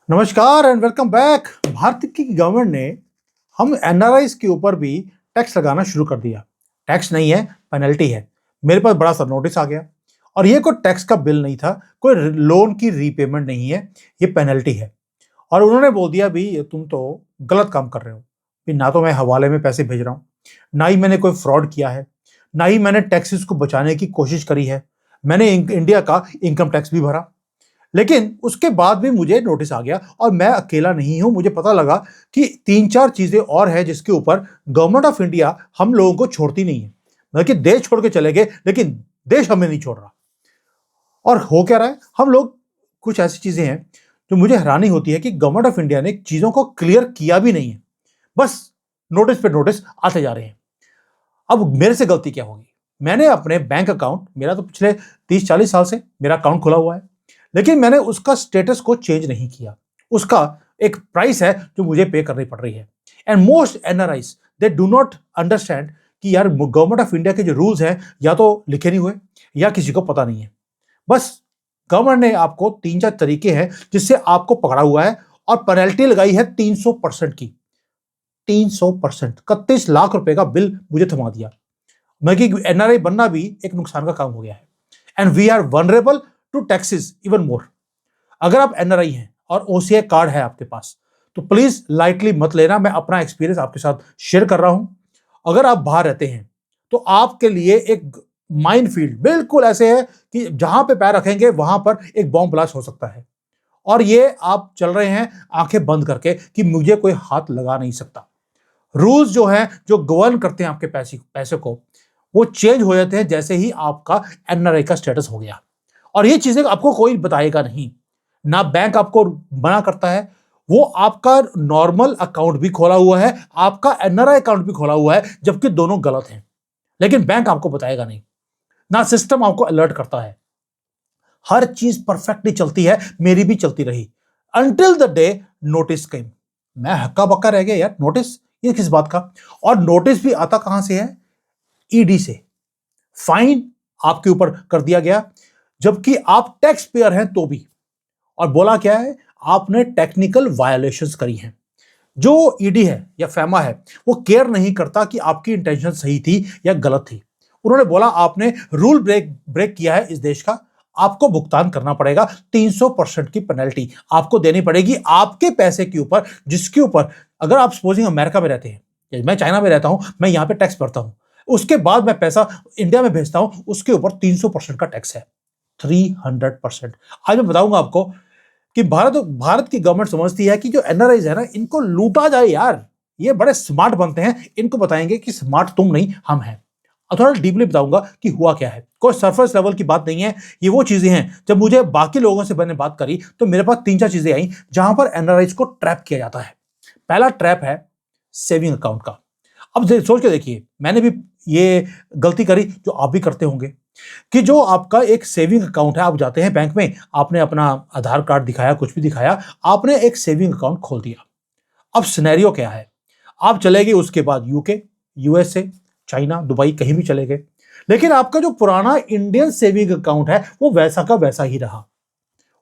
नमस्कार and welcome back. Bharat की government ने हम एनआरआईज के ऊपर भी टैक्स लगाना शुरू कर दिया। टैक्स नहीं है, पेनल्टी है। मेरे पास बड़ा सा नोटिस आ गया और ये कोई टैक्स का बिल नहीं था, कोई लोन की रीपेमेंट नहीं है, ये पेनल्टी है। और उन्होंने बोल दिया भी ये तुम तो गलत काम कर रहे हो। भी ना तो मैं हवाले में पैसे भेज रहा हूँ, ना ही मैंने कोई फ्रॉड किया है, ना ही मैंने टैक्सेस को बचाने की कोशिश करी है। मैंने इंडिया का इनकम टैक्स भी भरा, लेकिन उसके बाद भी मुझे नोटिस आ गया और मैं अकेला नहीं हूं। मुझे पता लगा कि तीन चार चीजें और हैं जिसके ऊपर गवर्नमेंट ऑफ इंडिया हम लोगों को छोड़ती नहीं है। मतलब कि देश छोड़ के चले गए, लेकिन देश हमें नहीं छोड़ रहा। और हो क्या रहा है, हम लोग कुछ ऐसी चीजें हैं जो मुझे हैरानी होती है कि गवर्नमेंट ऑफ इंडिया ने चीजों को क्लियर किया भी नहीं है, बस नोटिस पे नोटिस आते जा रहे हैं। अब मेरे से गलती क्या होगी? मैंने अपने बैंक अकाउंट, मेरा तो पिछले 30-40 साल से मेरा अकाउंट खुला हुआ है, लेकिन मैंने उसका स्टेटस को चेंज नहीं किया। उसका एक प्राइस है जो मुझे पे करनी पड़ रही है। And most NRIs they do not understand कि यार गवर्नमेंट ऑफ इंडिया के जो रूल्स हैं या तो लिखे नहीं हुए या किसी को पता नहीं है। बस गवर्नमेंट ने आपको तीन चार तरीके हैं जिससे आपको पकड़ा हुआ है और पेनल्टी लगाई है 300% की। 300%, 31 लाख रुपए का बिल मुझे थमा दिया। मैं कि एनआरआई बनना भी एक नुकसान का काम हो गया है। And we are vulnerable to taxes even more. अगर आप एनआरआई हैं और ओसीआई कार्ड है आपके पास, तो प्लीज लाइटली मत लेना। मैं अपना एक्सपीरियंस आपके साथ शेयर कर रहा हूं। अगर आप बाहर रहते हैं तो आपके लिए एक माइंड फील्ड बिल्कुल ऐसे है कि जहां पे पैर रखेंगे वहां पर एक बॉम्ब ब्लास्ट हो सकता है। और ये आप चल रहे हैं आंखें बंद करके कि मुझे कोई हाथ लगा नहीं सकता। रूल्स जो हैं, जो गवर्न करते हैं आपके पैसे को, वो चेंज हो जाते हैं जैसे ही आपका एनआरआई का स्टेटस हो गया। और ये चीजें आपको कोई बताएगा नहीं। ना बैंक आपको मना करता है, वो आपका नॉर्मल अकाउंट भी खोला हुआ है, आपका एनआरआई अकाउंट भी खोला हुआ है, जबकि दोनों गलत हैं। लेकिन बैंक आपको बताएगा नहीं, ना सिस्टम आपको अलर्ट करता है। हर चीज परफेक्टली चलती है, मेरी भी चलती रही अनटिल द डे नोटिस केम। मैं हक्का बक्का रह गया यार, नोटिस ये किस बात का? और नोटिस भी आता कहां से है? ईडी से। फाइन आपके ऊपर कर दिया गया, जबकि आप टैक्स पेयर हैं तो भी। और बोला क्या है? आपने टेक्निकल वायलेशंस करी हैं। जो ईडी है या फैमा है, वो केयर नहीं करता कि आपकी इंटेंशन सही थी या गलत थी। उन्होंने बोला आपने रूल ब्रेक किया है इस देश का, आपको भुगतान करना पड़ेगा। 300% की पेनल्टी आपको देनी पड़ेगी आपके पैसे के ऊपर, जिसके ऊपर अगर आप सपोजिंग अमेरिका में रहते हैं, मैं चाइना में रहता हूं, मैं यहां पे टैक्स भरता हूं, उसके बाद मैं पैसा इंडिया में भेजता हूं, उसके ऊपर 300% का टैक्स है। 300%। आज मैं बताऊंगा आपको कि भारत की गवर्नमेंट समझती है कि जो एनआरआईज है ना, इनको लूटा जाए यार। ये बड़े स्मार्ट बनते हैं, इनको बताएंगे कि स्मार्ट तुम नहीं हम हैं। और थोड़ा डीपली बताऊंगा कि हुआ क्या है। कोई सरफेस लेवल की बात नहीं है, ये वो चीजें हैं जब मुझे बाकी लोगों से मैंने बात करी तो मेरे पास तीन चार चीजें आई जहां पर एनआरआईज को ट्रैप किया जाता है। पहला ट्रैप है सेविंग अकाउंट का। अब सोच के देखिए, मैंने भी ये गलती करी जो आप भी करते होंगे, कि जो आपका एक सेविंग अकाउंट है, आप जाते हैं बैंक में, आपने अपना आधार कार्ड दिखाया, कुछ भी दिखाया, आपने एक सेविंग अकाउंट खोल दिया। अब सिनेरियो क्या है? आप चले गए उसके बाद यूके, यूएसए, चाइना, दुबई, कहीं भी चले गए, लेकिन आपका जो पुराना इंडियन सेविंग अकाउंट है वो वैसा का वैसा ही रहा।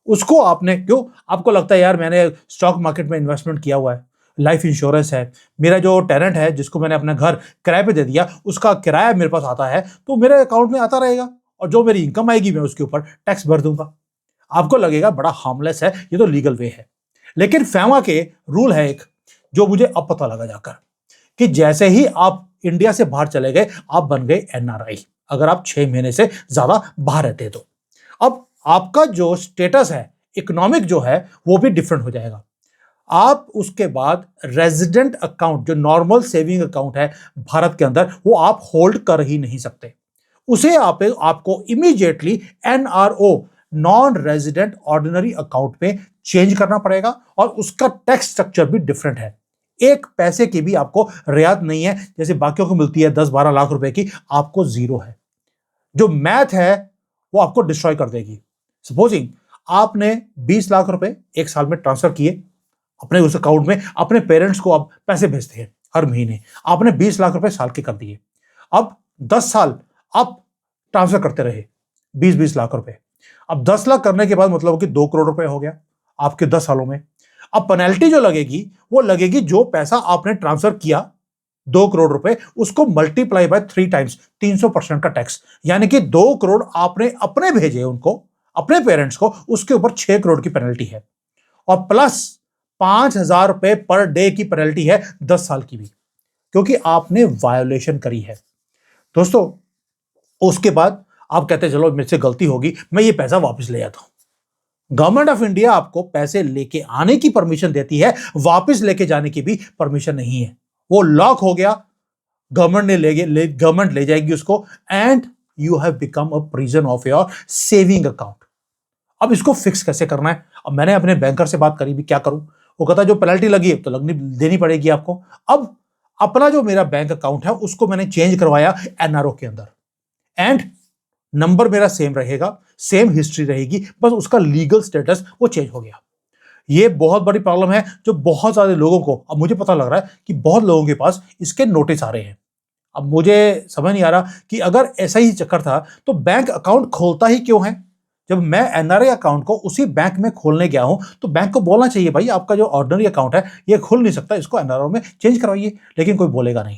उसको आपने क्यों? आपको लगता है यार मैंने स्टॉक मार्केट में इन्वेस्टमेंट किया हुआ है, लाइफ इंश्योरेंस है, मेरा जो टेनेंट है जिसको मैंने अपना घर किराए पे दे दिया, उसका किराया मेरे पास आता है, तो मेरे अकाउंट में आता रहेगा और जो मेरी इनकम आएगी मैं उसके ऊपर टैक्स भर दूंगा। आपको लगेगा बड़ा हार्मलेस है, ये तो लीगल वे है। लेकिन फैमा के रूल है एक, जो मुझे अब पता लगा जाकर, कि जैसे ही आप इंडिया से बाहर चले गए, आप बन गए एनआरआई। अगर आप 6 महीने से ज्यादा बाहर रहते तो अब आपका जो स्टेटस है, इकोनॉमिक जो है, वो भी डिफरेंट हो जाएगा। आप उसके बाद रेजिडेंट अकाउंट, जो नॉर्मल सेविंग अकाउंट है भारत के अंदर, वो आप होल्ड कर ही नहीं सकते। उसे आपको immediately NRO, non resident ordinary account में चेंज करना पड़ेगा और उसका टैक्स स्ट्रक्चर भी डिफरेंट है। एक पैसे की भी आपको रियायत नहीं है, जैसे बाकियों को मिलती है 10-12 लाख रुपए की, आपको जीरो है। जो मैथ है वो आपको डिस्ट्रॉय कर देगी। सपोजिंग आपने 20 लाख रुपए एक साल में ट्रांसफर किए अपने उस अकाउंट में, अपने पेरेंट्स को आप पैसे भेजते हैं हर महीने, आपने 20 लाख रुपए साल के कर दिए। अब 10 साल आप ट्रांसफर करते रहे 20-20 लाख रुपए। अब 10 लाख करने के बाद मतलब कि 2 करोड़ रुपए हो गया आपके 10 सालों में। अब पेनल्टी जो लगेगी वो लगेगी जो पैसा आपने ट्रांसफर किया 2 करोड़ रुपए, उसको मल्टीप्लाई बाय 3 टाइम्स, 300% का टैक्स। यानी कि 2 करोड़ आपने अपने भेजे उनको, अपने पेरेंट्स को, उसके ऊपर 6 करोड़ की पेनल्टी है। और प्लस 5,000 रुपए पर डे की पेनल्टी है, 10 साल की भी, क्योंकि आपने वायोलेशन करी है। दोस्तों, उसके बाद आप कहते हैं चलो मेरे से गलती होगी, मैं ये पैसा वापस ले आता हूं। गवर्नमेंट ऑफ इंडिया आपको पैसे लेके आने की परमिशन देती है, वापस लेके जाने की भी परमिशन नहीं है। वो लॉक हो गया, गवर्नमेंट ले जाएगी उसको, and you have become a prison of your saving account. अब इसको फिक्स कैसे करना है? अब मैंने अपने बैंकर से बात करी भी, क्या करूं? वो कहता जो पेनल्टी लगी है तो लगनी देनी पड़ेगी आपको। अब अपना जो मेरा बैंक अकाउंट है उसको मैंने चेंज करवाया एनआरओ के अंदर, एंड नंबर मेरा सेम रहेगा, सेम हिस्ट्री रहेगी, बस उसका लीगल स्टेटस वो चेंज हो गया। ये बहुत बड़ी प्रॉब्लम है जो बहुत सारे लोगों को, अब मुझे पता लग रहा है कि बहुत लोगों के पास इसके नोटिस आ रहे हैं। अब मुझे समझ नहीं आ रहा कि अगर ऐसा ही चक्कर था तो बैंक अकाउंट खोलता ही क्यों है? जब मैं एनआरए अकाउंट को उसी बैंक में खोलने गया हूं तो बैंक को बोलना चाहिए भाई आपका जो ऑर्डिनरी अकाउंट है ये खुल नहीं सकता, इसको एनआरओ में चेंज करवाइए, लेकिन कोई बोलेगा नहीं।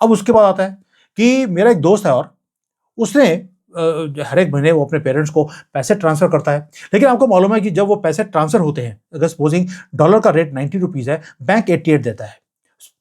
अब उसके बाद आता है कि मेरा एक दोस्त है और उसने हर एक महीने वो अपने पेरेंट्स को पैसे ट्रांसफर करता है, लेकिन आपको मालूम है कि जब वो पैसे ट्रांसफर होते हैं, अगर सपोजिंग डॉलर का रेट 90 रुपीज है, बैंक 88 देता है,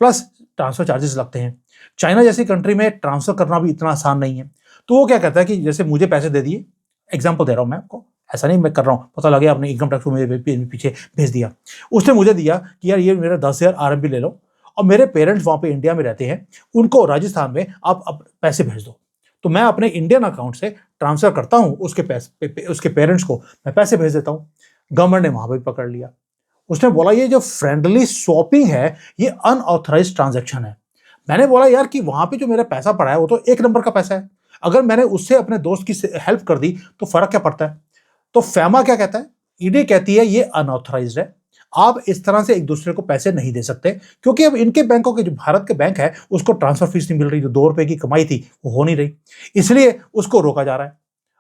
प्लस ट्रांसफर चार्जेस लगते हैं। चाइना जैसी कंट्री में ट्रांसफर करना भी इतना आसान नहीं है। तो वो क्या कहता है कि जैसे मुझे पैसे दे दिए, एग्जाम्पल दे रहा हूं मैं आपको, ऐसा नहीं मैं कर रहा हूं, पता लगे आपने इनकम टैक्स को मेरे पीछे भेज दिया, उसने मुझे दिया कि यार ये मेरा 10,000 आरएमबी ले लो, और मेरे पेरेंट्स वहां पे इंडिया में रहते हैं, उनको राजस्थान में आप पैसे भेज दो। तो मैं अपने इंडियन अकाउंट से ट्रांसफर करता हूं, उसके पैसे उसके पेरेंट्स को मैं पैसे भेज देता हूं। गवर्नमेंट ने वहां पर पकड़ लिया। उसने बोला ये जो फ्रेंडली स्वैपिंग है ये अनऑथराइज्ड ट्रांजैक्शन है। मैंने बोला यार कि वहां पे जो मेरा पैसा पड़ा है वो तो एक नंबर का पैसा है, अगर मैंने उससे अपने दोस्त की हेल्प कर दी तो फर्क क्या पड़ता है? तो फैमा क्या कहता है? ईडी कहती है ये अनऑथराइज्ड है, आप इस तरह से एक दूसरे को पैसे नहीं दे सकते, क्योंकि अब इनके बैंकों के, जो भारत के बैंक है, उसको ट्रांसफर फीस नहीं मिल रही, जो 2 रुपए की कमाई थी वो हो नहीं रही, इसलिए उसको रोका जा रहा है।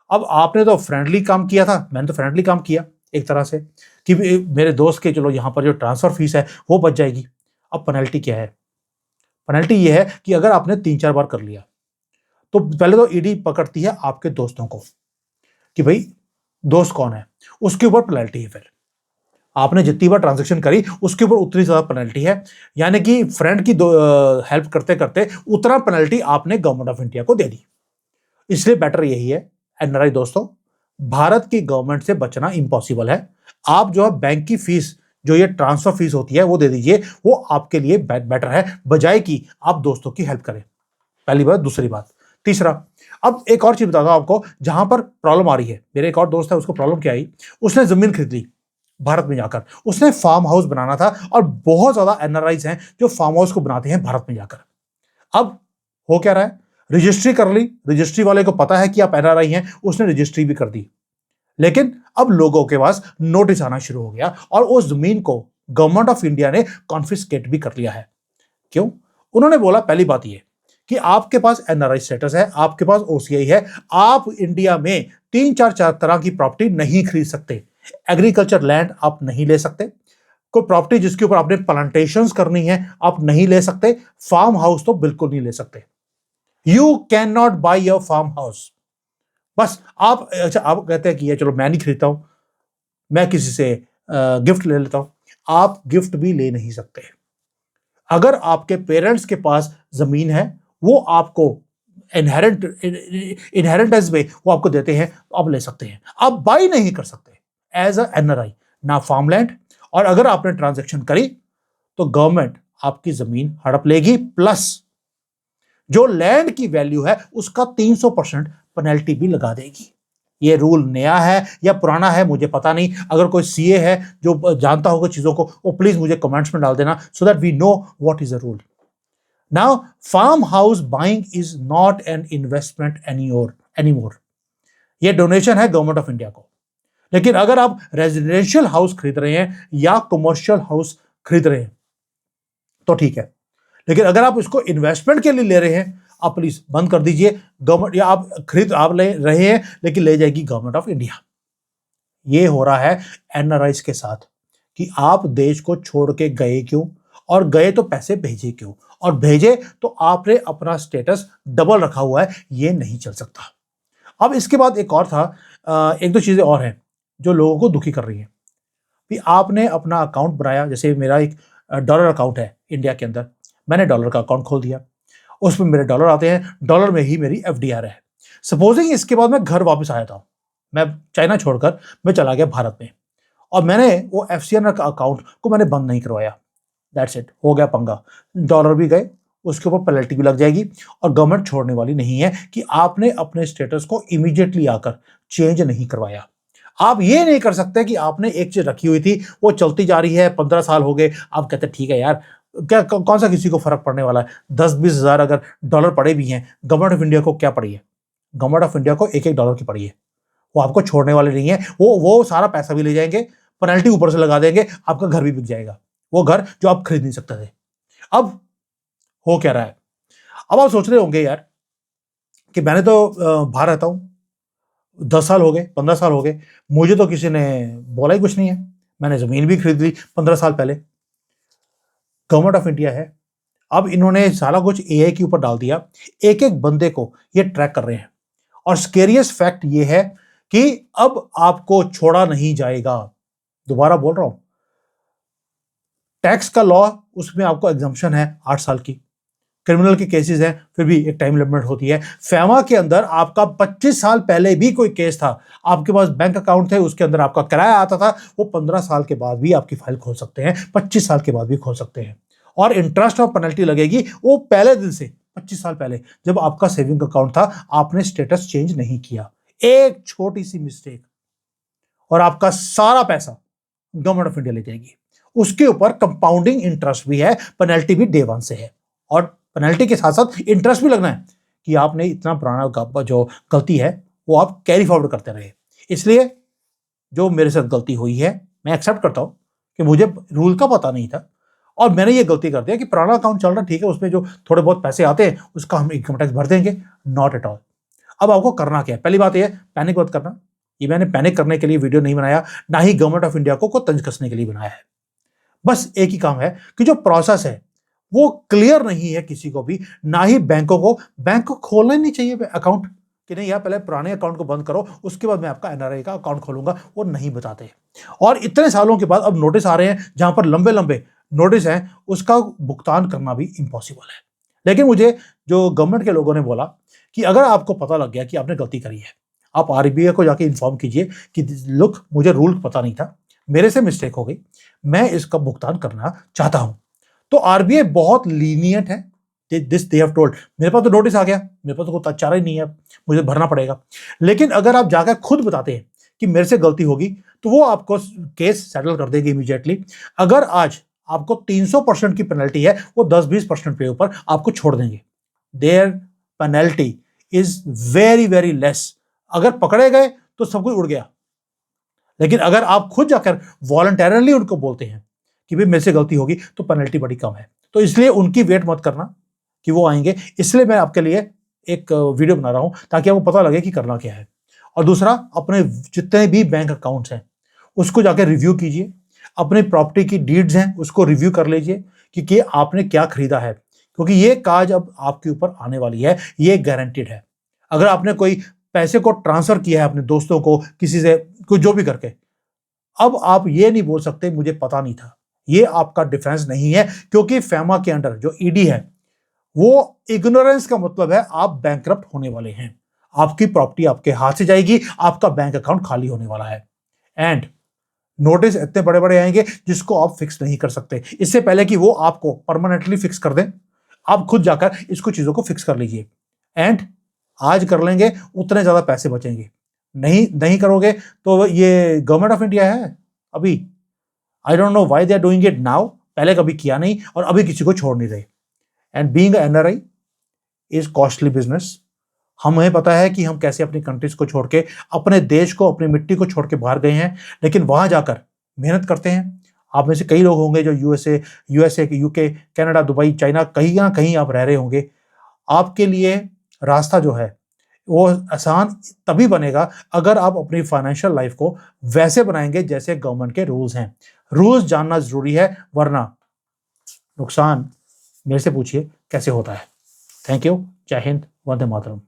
अब आपने तो फ्रेंडली काम किया था, मैंने तो फ्रेंडली काम किया एक तरह से कि मेरे दोस्त के चलो यहां पर जो ट्रांसफर फीस है वो बच जाएगी। अब पेनल्टी क्या है? पेनल्टी ये है कि अगर आपने 3-4 बार कर लिया तो पहले तो ईडी पकड़ती है आपके दोस्तों को कि भाई दोस्त कौन है, उसके ऊपर पेनल्टी है। फिर आपने जितनी बार ट्रांजैक्शन करी उसके ऊपर उतनी ज्यादा पेनल्टी है, यानी कि फ्रेंड की हेल्प करते करते उतना पेनल्टी आपने गवर्नमेंट ऑफ इंडिया को दे दी। इसलिए बेटर यही है एनआरआई दोस्तों, भारत की गवर्नमेंट से बचना इंपॉसिबल है। आप जो है बैंक की फीस, जो ये ट्रांसफर फीस होती है वो दे दीजिए, वो आपके लिए बेटर है, बजाय कि आप दोस्तों की हेल्प करें। पहली बात। दूसरी बात, तीसरा, अब एक और चीज बताता हूं आपको जहां पर प्रॉब्लम आ रही है। मेरे एक और दोस्त है, उसको प्रॉब्लम क्या आई, उसने जमीन खरीद ली भारत में जाकर, उसने फार्म हाउस बनाना था, और बहुत ज्यादा एनआरआईज हैं जो फार्म हाउस को बनाते हैं भारत में जाकर। अब हो क्या रहा है, रजिस्ट्री कर ली, रजिस्ट्री वाले को पता है कि आप एनआरआई हैं, उसने रजिस्ट्री भी कर दी, लेकिन अब लोगों के पास नोटिस आना शुरू हो गया और उस जमीन को गवर्नमेंट ऑफ इंडिया ने कॉन्फिस्केट भी कर लिया है। क्यों? उन्होंने बोला पहली बात यह कि आपके पास एनआरआई स्टेटस है, आपके पास ओसीआई है, आप इंडिया में 3-4 तरह की प्रॉपर्टी नहीं खरीद सकते। एग्रीकल्चर लैंड आप नहीं ले सकते, कोई प्रॉपर्टी जिसके ऊपर आपने प्लांटेशंस करनी है आप नहीं ले सकते, फार्म हाउस तो बिल्कुल नहीं ले सकते। You can not buy your farm house. बस आप, अच्छा आप कहते हैं कि ये चलो मैं नहीं खरीदता हूं, मैं किसी से गिफ्ट ले लेता हूं, आप गिफ्ट भी ले नहीं सकते। अगर आपके पेरेंट्स के पास जमीन है, वो आपको इनहेरिटेंस में वो आपको देते हैं, आप ले सकते हैं, आप बाई नहीं कर सकते एज अ एनआरआई ना फार्मलैंड। और अगर आपने ट्रांजैक्शन करी तो गवर्नमेंट आपकी जमीन हड़प लेगी, प्लस जो लैंड की वैल्यू है उसका 300% पेनल्टी भी लगा देगी। ये रूल नया है या पुराना है मुझे पता नहीं, अगर कोई सीए है जो जानता होगा चीजों को, वो प्लीज मुझे कमेंट्स में डाल देना, so that we know what is the rule. Now farm house buying is not an investment anymore, ये डोनेशन है गवर्नमेंट ऑफ इंडिया को। लेकिन अगर आप रेजिडेंशियल हाउस खरीद रहे हैं या कमर्शियल हाउस खरीद रहे हैं तो ठीक है, लेकिन अगर आप इसको इन्वेस्टमेंट के लिए ले रहे हैं, आप प्लीज बंद कर दीजिए। गवर्नमेंट, या आप ले रहे हैं लेकिन ले जाएगी गवर्नमेंट ऑफ इंडिया। ये हो रहा है एनआरआईज के साथ, कि आप देश को छोड़ के गए क्यों, और गए तो पैसे भेजे क्यों, और भेजे तो आपने अपना स्टेटस डबल रखा हुआ है, ये नहीं चल सकता। अब इसके बाद एक और था, एक दो चीजें और हैं जो लोगों को दुखी कर रही हैं कि आपने अपना अकाउंट बनाया। जैसे मेरा एक डॉलर अकाउंट है इंडिया के अंदर, मैंने डॉलर का अकाउंट खोल दिया, उसमें मेरे डॉलर आते हैं, डॉलर में ही मेरी एफडीआर है। सपोजिंग इसके बाद मैं घर वापस आया था, मैं चाइना छोड़कर मैं चला गया भारत में, और मैंने वो एफसीआर का अकाउंट को मैंने बंद नहीं करवाया। दैट्स इट, हो गया पंगा, डॉलर भी गए, उसके ऊपर पेनल्टी भी लग जाएगी, और गवर्नमेंट छोड़ने वाली नहीं है कि आपने अपने स्टेटस को इमीडिएटली आकर चेंज नहीं करवाया। आप ये नहीं कर सकते कि आपने एक चीज रखी हुई थी, वो चलती जा रही है, 15 साल हो गए, आप कहते ठीक है यार, क्या कौन सा किसी को फर्क पड़ने वाला है, 10-20 हजार अगर डॉलर पड़े भी हैं, गवर्नमेंट ऑफ इंडिया को क्या पड़ी है, गवर्नमेंट ऑफ इंडिया को एक एक डॉलर की पड़ी है, वो आपको छोड़ने वाले नहीं है, वो सारा पैसा भी ले जाएंगे, पेनल्टी ऊपर से लगा देंगे, आपका घर भी बिक जाएगा, वो घर जो आप खरीद नहीं सकते थे। अब हो क्या रहा है, अब आप सोच रहे होंगे यार कि मैंने तो बाहर रहता हूं, 10 साल हो गए, 15 साल हो गए, मुझे तो किसी ने बोला ही कुछ नहीं है, मैंने जमीन भी खरीद ली 15 साल पहले। गवर्नमेंट ऑफ इंडिया है, अब इन्होंने सारा कुछ एआई के ऊपर डाल दिया, एक एक बंदे को ये ट्रैक कर रहे हैं, और स्केरियस्ट फैक्ट ये है कि अब आपको छोड़ा नहीं जाएगा। दोबारा बोल रहा हूं, टैक्स का लॉ, उसमें आपको एग्जम्पशन है 8 साल की, क्रिमिनल के केसेस हैं फिर भी एक टाइम लिमिट होती है। फैमा के अंदर आपका 25 साल पहले भी कोई केस था, आपके पास बैंक अकाउंट थे, उसके अंदर आपका किराया आता था, वो 15 साल के बाद भी आपकी फाइल खोल सकते हैं, 25 साल के बाद भी खोल सकते हैं, और इंटरेस्ट और पेनल्टी लगेगी वो पहले दिन से, 25 साल पहले जब आपका सेविंग अकाउंट था, आपने स्टेटस चेंज नहीं किया, एक छोटी सी मिस्टेक और आपका सारा पैसा गवर्नमेंट ऑफ इंडिया ले जाएगी। उसके ऊपर कंपाउंडिंग इंटरेस्ट भी है, पेनल्टी भी डे वन से है, और पेनल्टी के साथ साथ इंटरेस्ट भी लगना है कि आपने इतना पुराना जो गलती है वो आप कैरी फॉरवर्ड करते रहे। इसलिए जो मेरे साथ गलती हुई है, मैं एक्सेप्ट करता हूं कि मुझे रूल का पता नहीं था और मैंने ये गलती कर दिया कि पुराना अकाउंट चल रहा, ठीक है, उसमें जो थोड़े बहुत पैसे आते हैं उसका हम इनकम टैक्स भर देंगे, नॉट एट ऑल। अब आपको करना क्या है, पहली बात यह पैनिक मत करना, ये मैंने पैनिक करने के लिए वीडियो नहीं बनाया, ना ही गवर्नमेंट ऑफ इंडिया को तंज कसने के लिए बनाया है। बस एक ही काम है कि जो प्रोसेस है वो क्लियर नहीं है किसी को भी, ना ही बैंकों को। बैंक को खोलना ही नहीं चाहिए अकाउंट कि नहीं यार पहले पुराने अकाउंट को बंद करो उसके बाद मैं आपका एनआरआई का अकाउंट खोलूंगा, वो नहीं बताते। और इतने सालों के बाद अब नोटिस आ रहे हैं जहां पर लंबे लंबे नोटिस हैं, उसका भुगतान करना भी इम्पॉसिबल है। लेकिन मुझे जो गवर्नमेंट के लोगों ने बोला कि अगर आपको पता लग गया कि आपने गलती करी है, आप आरबीआई को जाके इन्फॉर्म कीजिए कि लुक मुझे रूल पता नहीं था, मेरे से मिस्टेक हो गई, मैं इसका भुगतान करना चाहता हूं। तो आरबीआई बहुत लीनियंट है, दिस दे हैव टोल्ड। मेरे पास तो नोटिस आ गया, मेरे पास तो कोई चारा ही नहीं है, मुझे भरना पड़ेगा। लेकिन अगर आप जाकर खुद बताते हैं कि मेरे से गलती होगी तो वो आपको केस सेटल कर देगी इमीडिएटली। अगर आज आपको 300% की पेनल्टी है, वो 10-20% पे ऊपर आपको छोड़ देंगे। There penalty is very very less. अगर पकड़े गए तो सब कुछ उड़ गया, लेकिन अगर आप खुद जाकर वॉलंटरली उनको बोलते हैं कि भाई मेरे से गलती होगी तो पेनल्टी बड़ी कम है। तो इसलिए उनकी वेट मत करना कि वो आएंगे, इसलिए मैं आपके लिए एक वीडियो बना रहा हूं ताकि आपको पता लगे कि करना क्या है। और दूसरा, अपने जितने भी बैंक अकाउंट्स हैं उसको जाकर रिव्यू कीजिए, अपने प्रॉपर्टी की डीड्स हैं उसको रिव्यू कर लीजिए कि आपने क्या खरीदा है, क्योंकि ये काज अब आपके ऊपर आने वाली है, ये गारंटेड है। अगर आपने कोई पैसे को ट्रांसफर किया है अपने दोस्तों को, किसी से कोई जो भी करके, अब आप ये नहीं बोल सकते मुझे पता नहीं था, ये आपका डिफेंस नहीं है, क्योंकि फैमा के अंडर जो ईडी है वो इग्नोरेंस का मतलब है आप बैंकरप्ट होने वाले हैं, आपकी प्रॉपर्टी आपके हाथ से जाएगी, आपका बैंक अकाउंट खाली होने वाला है, एंड नोटिस इतने बड़े बड़े आएंगे जिसको आप फिक्स नहीं कर सकते। इससे पहले कि वो आपको परमानेंटली फिक्स कर दें, आप खुद जाकर इसको चीजों को फिक्स कर लीजिए, एंड आज कर लेंगे उतने ज्यादा पैसे बचेंगे। नहीं नहीं करोगे तो ये गवर्नमेंट ऑफ इंडिया है अभी, I don't know why they are doing it now, पहले कभी किया नहीं और अभी किसी को छोड़ नहीं रहे। And being NRI is costly business. हमें पता है कि हम कैसे अपनी कंट्रीज को छोड़ के, अपने देश को, अपनी मिट्टी को छोड़ के बाहर गए हैं, लेकिन वहां जाकर मेहनत करते हैं। आप में से कई लोग होंगे जो USA UK Canada Dubai China कहीं ना कहीं आप रह रहे होंगे। आपके लिए रास्ता जो है वो आसान तभी बनेगा अगर आप अपनी फाइनेंशियल लाइफ को वैसे बनाएंगे जैसे गवर्नमेंट के रूल्स हैं। रूल्स जानना जरूरी है, वरना नुकसान मेरे से पूछिए कैसे होता है। Thank you. जय हिंद। वंदे मातरम।